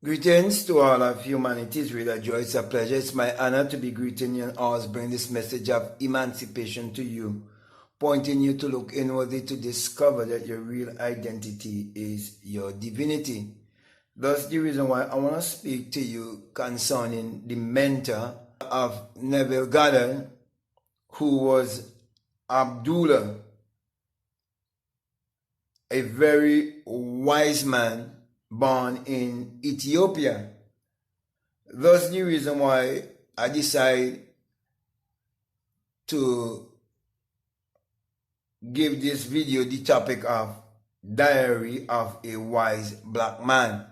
Greetings to all of humanity's reader joy. It's a pleasure. It's my honor to be greeting you and always bring this message of emancipation to you, pointing you to look inwardly to discover that your real identity is your divinity. That's the reason why I want to speak to you concerning the mentor of Neville Goddard, who was Abdullah, a very wise man born in Ethiopia. That's the reason why I decided to give this video the topic of Diary of a Wise Black Man.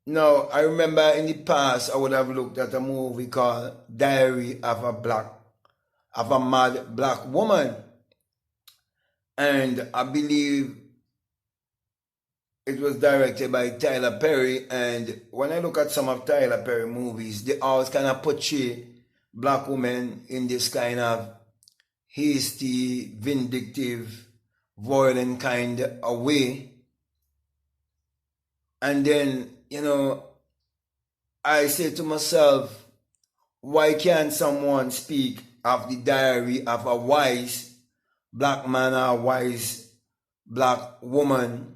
Now, I remember in the past I would have looked at a movie called Diary of a Mad Black Woman, and I believe it was directed by Tyler Perry. And when I look at some of Tyler Perry movies, they always kind of portray black women in this kind of hasty, vindictive, violent kind of way. And then, I say to myself, why can't someone speak of the diary of a wise black man or a wise black woman,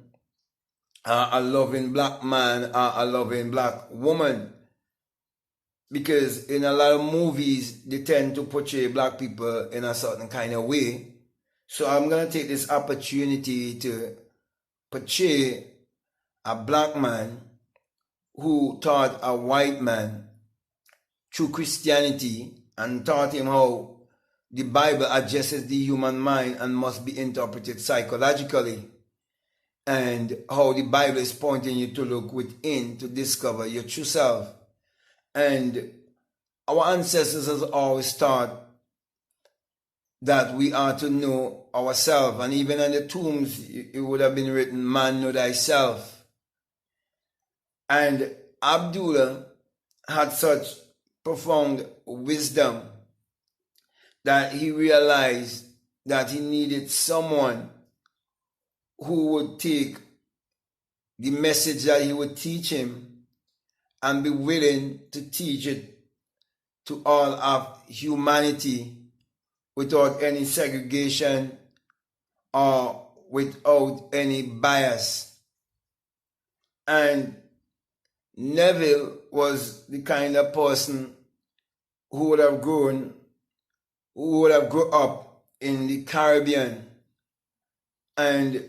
a loving black man or a loving black woman? Because in a lot of movies, they tend to portray black people in a certain kind of way. So I'm going to take this opportunity to portray a black man who taught a white man through Christianity and taught him how the Bible addresses the human mind and must be interpreted psychologically, and how the Bible is pointing you to look within to discover your true self. And our ancestors has always taught that we are to know ourselves, and even on the tombs it would have been written, "Man, know thyself." And Abdullah had such profound wisdom that he realized that he needed someone who would take the message that he would teach him and be willing to teach it to all of humanity without any segregation or without any bias. And Neville was the kind of person who would have grown up in the Caribbean. And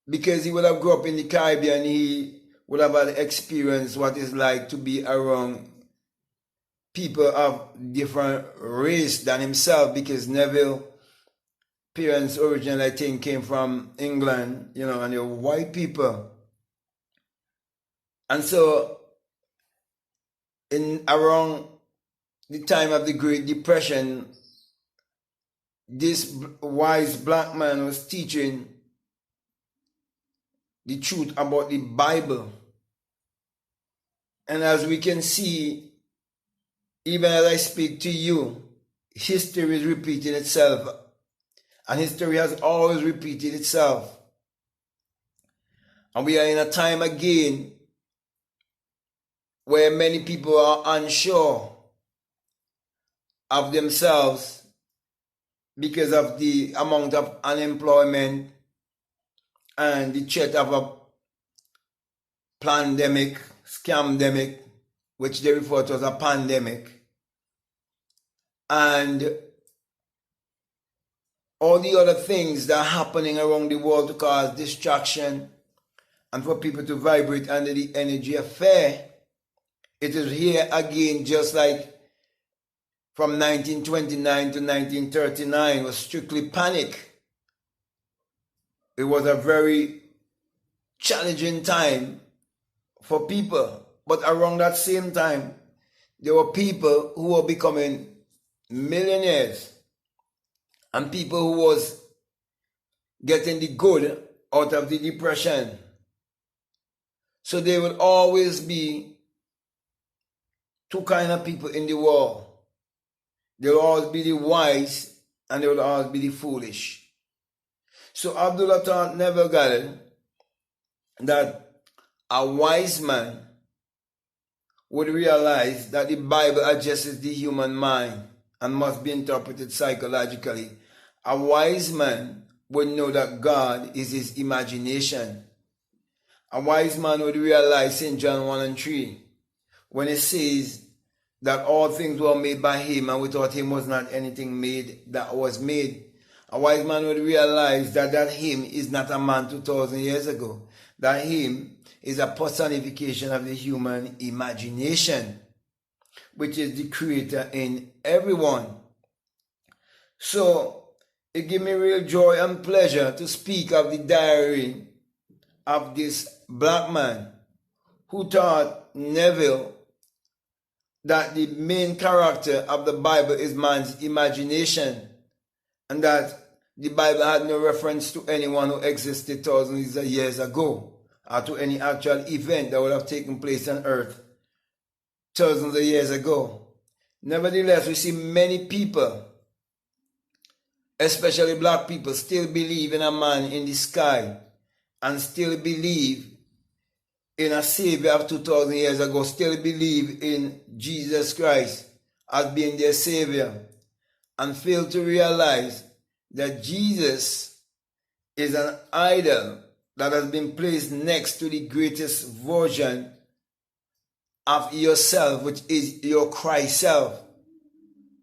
because he would have grown up in the Caribbean, he would have had experience what it's like to be around people of different race than himself, because Neville's parents originally, I think, came from England, and they were white people. And so around the time of the Great Depression, this wise black man was teaching the truth about the Bible. And as we can see, even as I speak to you, history is repeating itself. And history has always repeated itself. And we are in a time again where many people are unsure of themselves because of the amount of unemployment and the threat of a pandemic, scamdemic, which they refer to as a pandemic, and all the other things that are happening around the world to cause distraction and for people to vibrate under the energy of fear. It is here again, just like from 1929 to 1939 was strictly panic. It was a very challenging time for people. But around that same time, there were people who were becoming millionaires and people who was getting the good out of the depression. So there will always be two kind of people in the world. There will always be the wise and there will always be the foolish. So Abdullah taught Neville Goddard that a wise man would realize that the Bible addresses the human mind and must be interpreted psychologically. A wise man would know that God is his imagination. A wise man would realize in John 1 and 3, when it says that all things were made by him and without him was not anything made that was made. A wise man would realize that him is not a man 2,000 years ago. That him is a personification of the human imagination, which is the creator in everyone. So it gives me real joy and pleasure to speak of the diary of this black man who taught Neville that the main character of the Bible is man's imagination, and that the Bible had no reference to anyone who existed thousands of years ago, or to any actual event that would have taken place on earth thousands of years ago. Nevertheless, we see many people, especially black people, still believe in a man in the sky and still believe in a Savior of 2,000 years ago, still believe in Jesus Christ as being their Savior, and fail to realize that Jesus is an idol that has been placed next to the greatest version of yourself, which is your Christ self.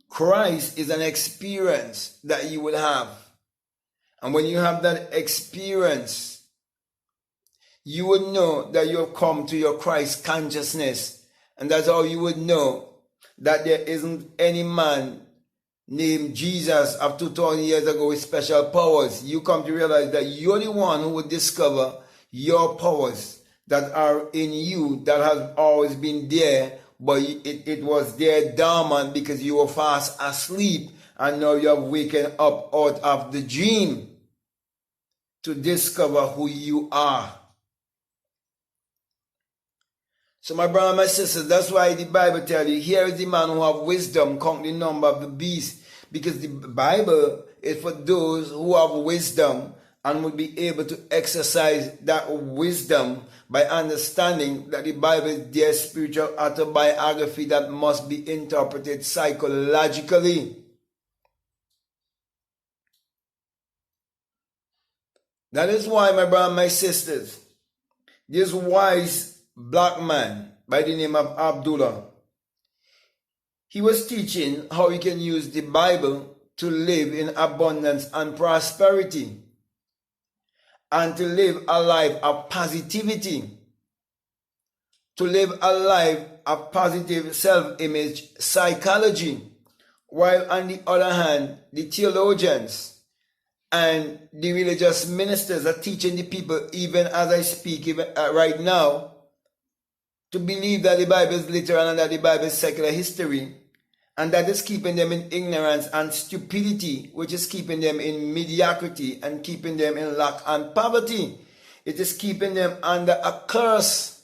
Christ is an experience that you will have. And when you have that experience, you would know that you have come to your Christ consciousness. And that's how you would know that there isn't any man named Jesus of 2,000 years ago with special powers. You come to realize that you're the one who would discover your powers that are in you, that has always been there, but it was there dormant because you were fast asleep, and now you have waken up out of the dream to discover who you are. So my brother and my sisters, that's why the Bible tells you, here is the man who have wisdom, count the number of the beast, because the Bible is for those who have wisdom and will be able to exercise that wisdom by understanding that the Bible is their spiritual autobiography that must be interpreted psychologically. That is why, my brother and my sisters, this wise black man by the name of Abdullah, he was teaching how we can use the Bible to live in abundance and prosperity, and to live a life of positivity, to live a life of positive self-image psychology, while on the other hand, the theologians and the religious ministers are teaching the people, even as I speak even right now, to believe that the Bible is literal and that the Bible is secular history, and that is keeping them in ignorance and stupidity, which is keeping them in mediocrity and keeping them in lack and poverty. It is keeping them under a curse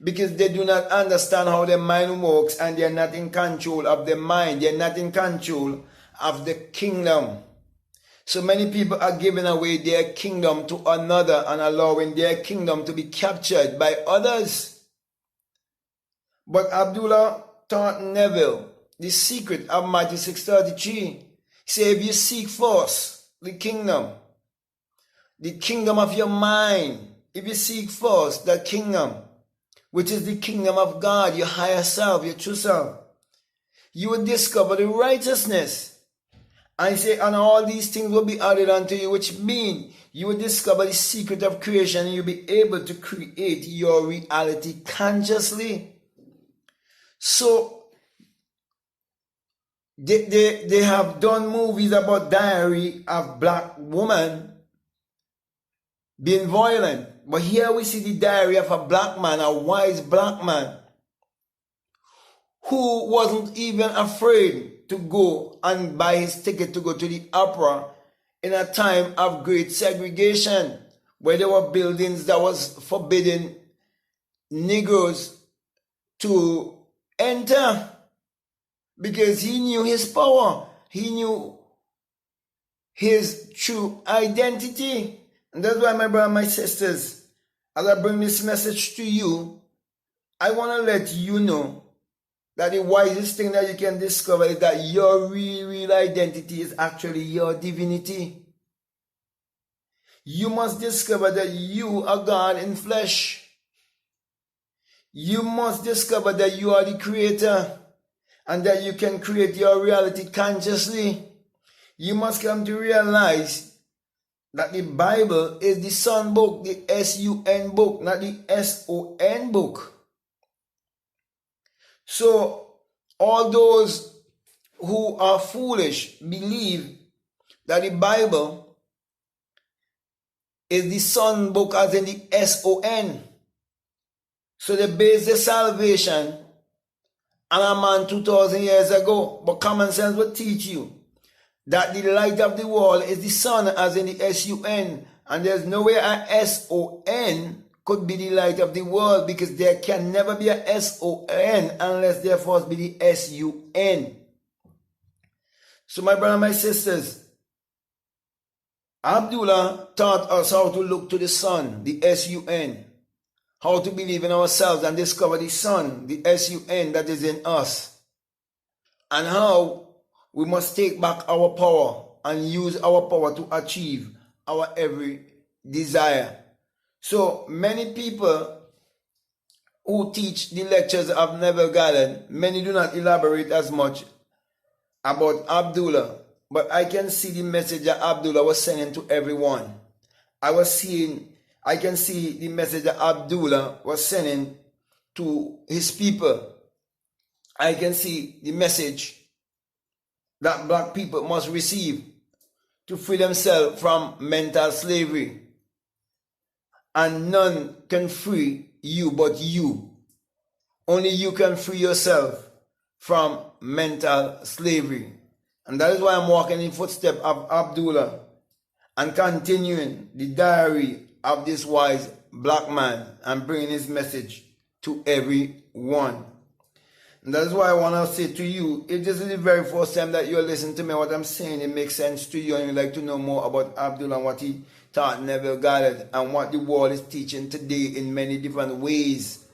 because they do not understand how their mind works, and they are not in control of their mind. They are not in control of the kingdom. So many people are giving away their kingdom to another and allowing their kingdom to be captured by others. But Abdullah taught Neville the secret of Matthew 6:33. He said, if you seek first the kingdom of your mind, if you seek first the kingdom, which is the kingdom of God, your higher self, your true self, you will discover the righteousness. And he said, and all these things will be added unto you, which mean you will discover the secret of creation, and you'll be able to create your reality consciously. So they have done movies about diary of black woman being violent. But here we see the diary of a black man, a wise black man, who wasn't even afraid to go and buy his ticket to go to the opera in a time of great segregation, where there were buildings that was forbidding Negroes to enter, because he knew his power. He knew his true identity. And that's why, my brother and my sisters, as I bring this message to you, I want to let you know that the wisest thing that you can discover is that your real identity is actually your divinity. You must discover that you are God in flesh. You must discover that you are the creator and that you can create your reality consciously. You must come to realize that the Bible is the Son book, the S-U-N book, not the S-O-N book. So all those who are foolish believe that the Bible is the Son book as in the S-O-N. So they base their salvation on a man 2,000 years ago. But common sense will teach you that the light of the world is the sun as in the S-U-N. And there's no way a S-O-N could be the light of the world, because there can never be a S-O-N unless there first be the S-U-N. So my brother and my sisters, Abdullah taught us how to look to the sun, the S-U-N, how to believe in ourselves and discover the sun, the S-U-N that is in us, and how we must take back our power and use our power to achieve our every desire. So many people who teach the lectures of Neville Goddard, many do not elaborate as much about Abdullah, but I can see the message that Abdullah was sending to everyone. I can see the message that Abdullah was sending to his people. I can see the message that black people must receive to free themselves from mental slavery. And none can free you but you. Only you can free yourself from mental slavery. And that is why I'm walking in footsteps of Abdullah and continuing the diary of this wise black man and bringing his message to everyone. And that is why I want to say to you, if this is the very first time that you're listening to me, what I'm saying, it makes sense to you and you'd like to know more about Abdullah and what he taught Neville Goddard and what the world is teaching today in many different ways,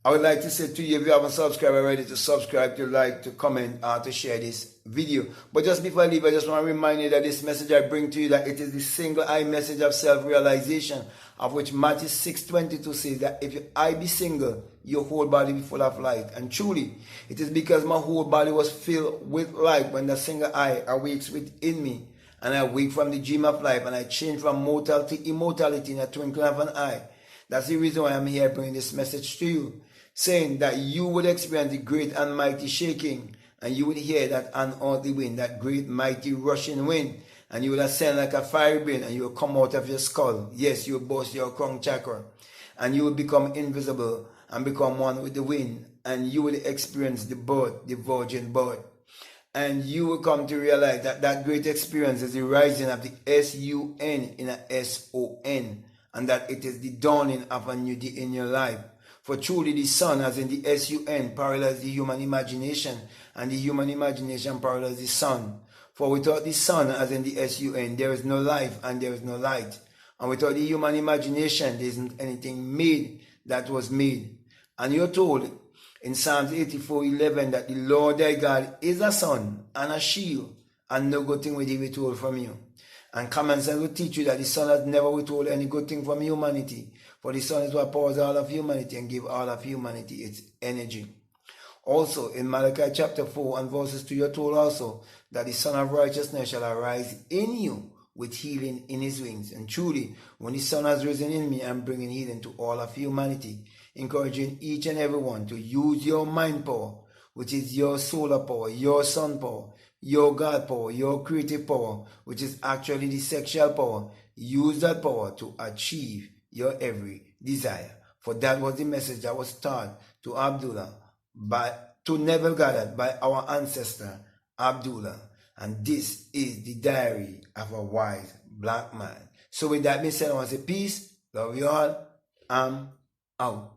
I would like to say to you, if you haven't subscribed already, to subscribe, to like, to comment, to share this video. But just before I leave, I just want to remind you that this message I bring to you, that it is the single eye message of self-realization, of which Matthew 6:22 says that if your eye be single, your whole body be full of light. And truly, it is because my whole body was filled with light when the single eye awakes within me, and I wake from the dream of life, and I change from mortal to immortality in a twinkling of an eye. That's the reason why I'm here bringing this message to you, saying that you would experience the great and mighty shaking, and you would hear that unearthly wind, that great mighty rushing wind, and you will ascend like a fiery brain, and you will come out of your skull. Yes, you will burst your crown chakra, and you will become invisible and become one with the wind, and you will experience the birth, the virgin birth. And you will come to realize that that great experience is the rising of the S-U-N in a S-O-N, and that it is the dawning of a new day in your life. For truly the sun, as in the S-U-N, parallels the human imagination, and the human imagination parallels the sun. For without the sun, as in the S-U-N, there is no life and there is no light. And without the human imagination, there isn't anything made that was made. And you're told in Psalms 84:11 that the Lord thy God is a sun and a shield, and no good thing will he withhold from you. And common sense will teach you that the sun has never withhold any good thing from humanity. For the sun is what powers all of humanity and gives all of humanity its energy. Also, in Malachi chapter 4 and verses 2, you're told also that the Son of Righteousness shall arise in you with healing in his wings. And truly, when the sun has risen in me, I'm bringing healing to all of humanity, encouraging each and every one to use your mind power, which is your solar power, your sun power, your God power, your creative power, which is actually the sexual power. Use that power to achieve your every desire. For that was the message that was taught to Abdullah, to Neville Goddard by our ancestor Abdullah. And this is the diary of a wise black man. So with that being said, I want to say peace, love you all, I'm out.